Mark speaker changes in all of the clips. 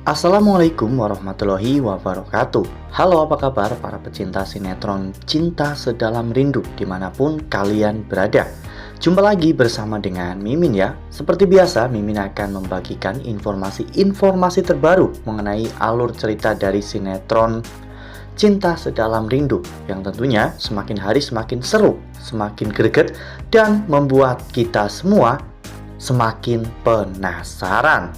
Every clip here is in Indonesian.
Speaker 1: Assalamualaikum warahmatullahi wabarakatuh. Halo, apa kabar para pecinta sinetron Cinta Sedalam Rindu dimanapun kalian berada. Jumpa lagi bersama dengan Mimin ya. Seperti biasa, Mimin akan membagikan informasi terbaru mengenai alur cerita dari sinetron Cinta Sedalam Rindu yang tentunya semakin hari semakin seru, semakin greget, dan membuat kita semua semakin penasaran.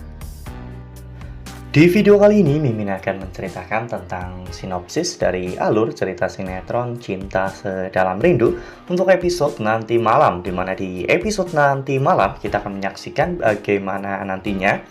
Speaker 1: Di video kali ini, Mimin akan menceritakan tentang sinopsis dari alur cerita sinetron Cinta Sedalam Rindu untuk episode nanti malam, di mana di episode nanti malam kita akan menyaksikan bagaimana nantinya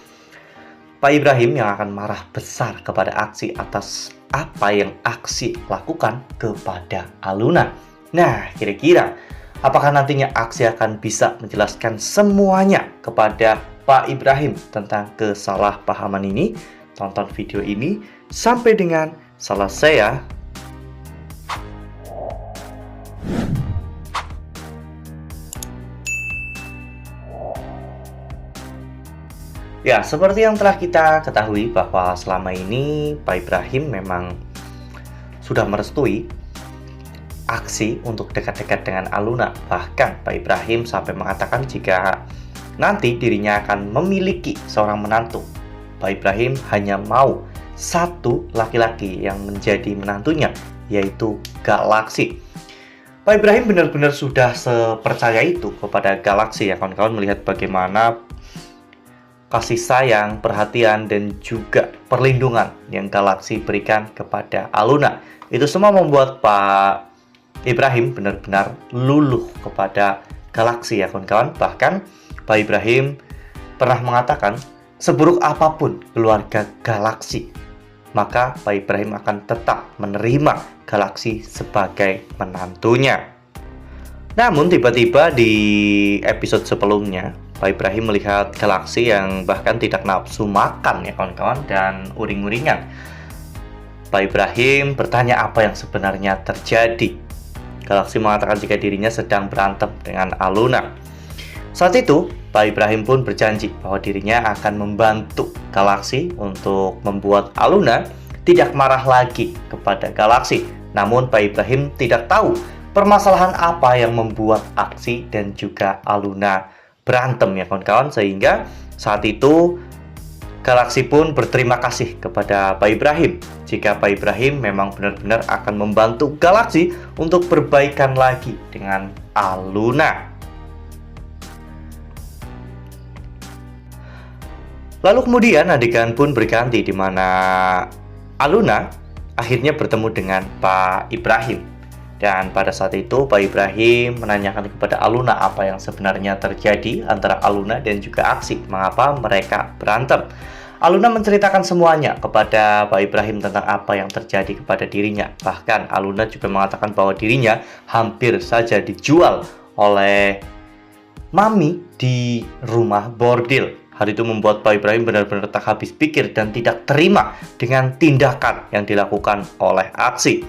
Speaker 1: Pak Ibrahim yang akan marah besar kepada Aksi atas apa yang Aksi lakukan kepada Aluna. Nah, kira-kira apakah nantinya Aksi akan bisa menjelaskan semuanya kepada Pak Ibrahim tentang kesalahpahaman ini? Tonton video ini sampai dengan selesai ya. Ya, seperti yang telah kita ketahui bahwa selama ini Pak Ibrahim memang sudah merestui Aksi untuk dekat-dekat dengan Aluna. Bahkan Pak Ibrahim sampai mengatakan jika nanti dirinya akan memiliki seorang menantu, Pak Ibrahim hanya mau satu laki-laki yang menjadi menantunya, yaitu Galaksi. Pak Ibrahim benar-benar sudah sepercaya itu kepada Galaksi ya kawan-kawan, melihat bagaimana kasih sayang, perhatian, dan juga perlindungan yang Galaksi berikan kepada Aluna. Itu semua membuat Pak Ibrahim benar-benar luluh kepada Galaksi ya kawan-kawan. Bahkan Pak Ibrahim pernah mengatakan, seburuk apapun keluarga Galaksi, maka Pak Ibrahim akan tetap menerima Galaksi sebagai menantunya. Namun tiba-tiba di episode sebelumnya, Pak Ibrahim melihat Galaksi yang bahkan tidak nafsu makan ya kawan-kawan, dan uring-uringan. Pak Ibrahim bertanya apa yang sebenarnya terjadi. Galaksi mengatakan jika dirinya sedang berantem dengan Aluna. Saat itu, Pak Ibrahim pun berjanji bahwa dirinya akan membantu Galaksi untuk membuat Aluna tidak marah lagi kepada Galaksi. Namun Pak Ibrahim tidak tahu permasalahan apa yang membuat Aksi dan juga Aluna berantem ya kawan-kawan, sehingga saat itu Galaksi pun berterima kasih kepada Pak Ibrahim jika Pak Ibrahim memang benar-benar akan membantu Galaksi untuk berbaikan lagi dengan Aluna. Lalu kemudian adegan pun berganti di mana Aluna akhirnya bertemu dengan Pak Ibrahim. Dan pada saat itu Pak Ibrahim menanyakan kepada Aluna apa yang sebenarnya terjadi antara Aluna dan juga Aksi, mengapa mereka berantem. Aluna menceritakan semuanya kepada Pak Ibrahim tentang apa yang terjadi kepada dirinya. Bahkan Aluna juga mengatakan bahwa dirinya hampir saja dijual oleh Mami di rumah bordil. Hal itu membuat Pak Ibrahim benar-benar tak habis pikir dan tidak terima dengan tindakan yang dilakukan oleh Aksi.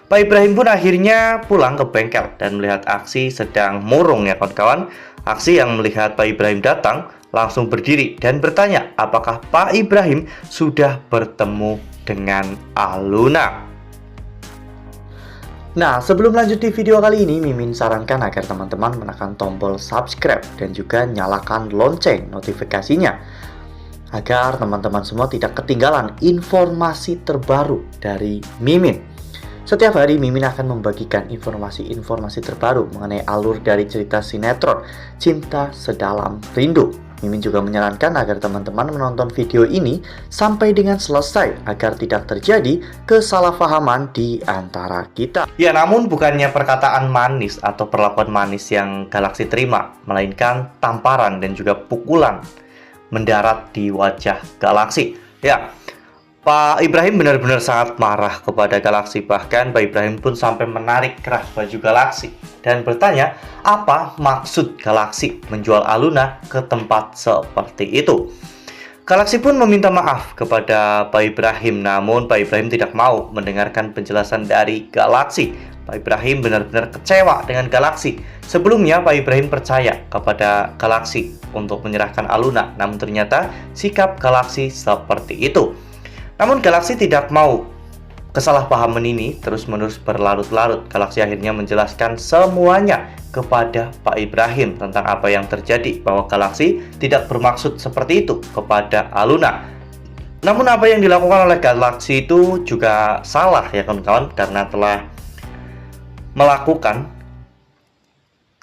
Speaker 1: Pak Ibrahim pun akhirnya pulang ke bengkel dan melihat Aksi sedang murung ya kawan-kawan. Aksi yang melihat Pak Ibrahim datang langsung berdiri dan bertanya apakah Pak Ibrahim sudah bertemu dengan Aluna. Nah, sebelum lanjut di video kali ini, Mimin sarankan agar teman-teman menekan tombol subscribe dan juga nyalakan lonceng notifikasinya agar teman-teman semua tidak ketinggalan informasi terbaru dari Mimin. Setiap hari Mimin akan membagikan informasi-informasi terbaru mengenai alur dari cerita sinetron Cinta Sedalam Rindu. Mimin juga menyarankan agar teman-teman menonton video ini sampai dengan selesai agar tidak terjadi kesalahpahaman di antara kita. Ya, namun bukannya perkataan manis atau perlakuan manis yang Galaksi terima, melainkan tamparan dan juga pukulan mendarat di wajah Galaksi. Ya, Pak Ibrahim benar-benar sangat marah kepada Galaksi. Bahkan Pak Ibrahim pun sampai menarik keras baju Galaksi dan bertanya apa maksud Galaksi menjual Aluna ke tempat seperti itu. Galaksi pun meminta maaf kepada Pak Ibrahim, namun Pak Ibrahim tidak mau mendengarkan penjelasan dari Galaksi. Pak Ibrahim benar-benar kecewa dengan Galaksi. Sebelumnya Pak Ibrahim percaya kepada Galaksi untuk menyerahkan Aluna, namun ternyata sikap Galaksi seperti itu. Namun Galaxy tidak mau kesalahpahaman ini terus-menerus berlarut-larut. Galaxy akhirnya menjelaskan semuanya kepada Pak Ibrahim tentang apa yang terjadi, bahwa Galaxy tidak bermaksud seperti itu kepada Aluna. Namun apa yang dilakukan oleh Galaxy itu juga salah ya kawan-kawan, karena telah melakukan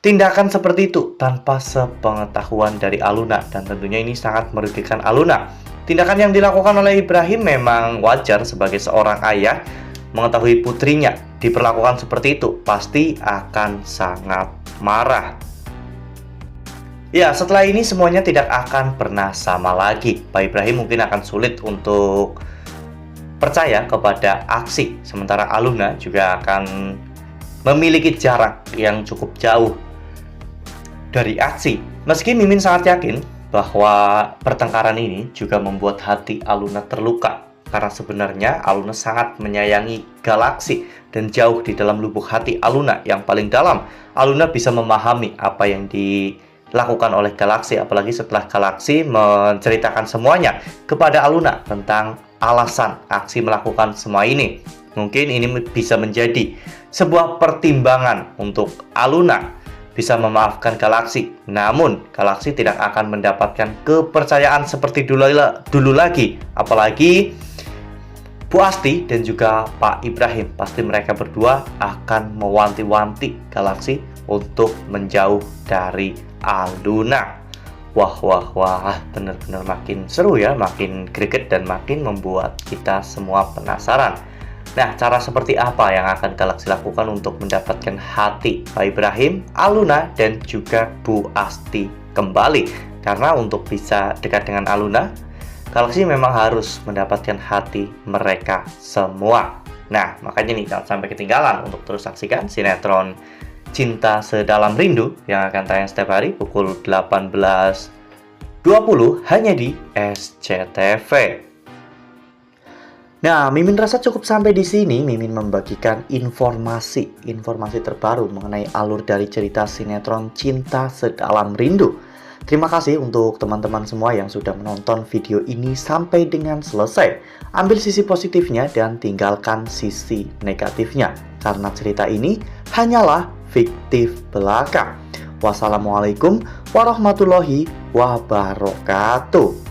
Speaker 1: tindakan seperti itu tanpa sepengetahuan dari Aluna, dan tentunya ini sangat merugikan Aluna. Tindakan yang dilakukan oleh Ibrahim memang wajar sebagai seorang ayah. Mengetahui putrinya diperlakukan seperti itu, pasti akan sangat marah. Ya, setelah ini semuanya tidak akan pernah sama lagi. Pak Ibrahim mungkin akan sulit untuk percaya kepada aksi, sementara Aluna juga akan memiliki jarak yang cukup jauh dari aksi. Meski Mimin sangat yakin bahwa pertengkaran ini juga membuat hati Aluna terluka, karena sebenarnya Aluna sangat menyayangi Galaxy, dan jauh di dalam lubuk hati Aluna yang paling dalam, Aluna bisa memahami apa yang dilakukan oleh Galaxy, apalagi setelah Galaxy menceritakan semuanya kepada Aluna tentang alasan aksi melakukan semua ini. Mungkin ini bisa menjadi sebuah pertimbangan untuk Aluna bisa memaafkan Galaxy. Namun Galaxy tidak akan mendapatkan kepercayaan seperti dulu lagi. Apalagi Bu Asti dan juga Pak Ibrahim, pasti mereka berdua akan mewanti-wanti Galaxy untuk menjauh dari Aluna. Wah, benar-benar makin seru ya, makin greget dan makin membuat kita semua penasaran. Nah, cara seperti apa yang akan Galaxy lakukan untuk mendapatkan hati Pak Ibrahim, Aluna, dan juga Bu Asti kembali? Karena untuk bisa dekat dengan Aluna, Galaxy memang harus mendapatkan hati mereka semua. Nah, makanya nih, jangan sampai ketinggalan untuk terus saksikan sinetron Cinta Sedalam Rindu yang akan tayang setiap hari pukul 18.20 hanya di SCTV. Nah, Mimin rasa cukup sampai di sini. Mimin membagikan informasi terbaru mengenai alur dari cerita sinetron Cinta Sedalam Rindu. Terima kasih untuk teman-teman semua yang sudah menonton video ini sampai dengan selesai. Ambil sisi positifnya dan tinggalkan sisi negatifnya, karena cerita ini hanyalah fiktif belaka. Wassalamualaikum warahmatullahi wabarakatuh.